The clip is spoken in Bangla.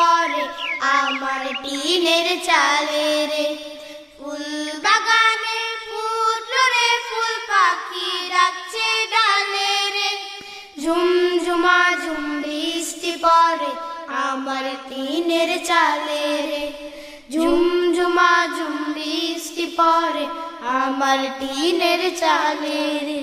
পড়ে আমার টিনের চালে রে। ফুল বাগানে ফুটলো রে ফুল, পাখি ডাকছে ডালে রে। ঝুমঝুমা ঝুম বৃষ্টি পড়ে আমার টিনের চালে রে। ঝুমঝুমা ঝুম বৃষ্টি পড়ে আমার টিনের চালে রে।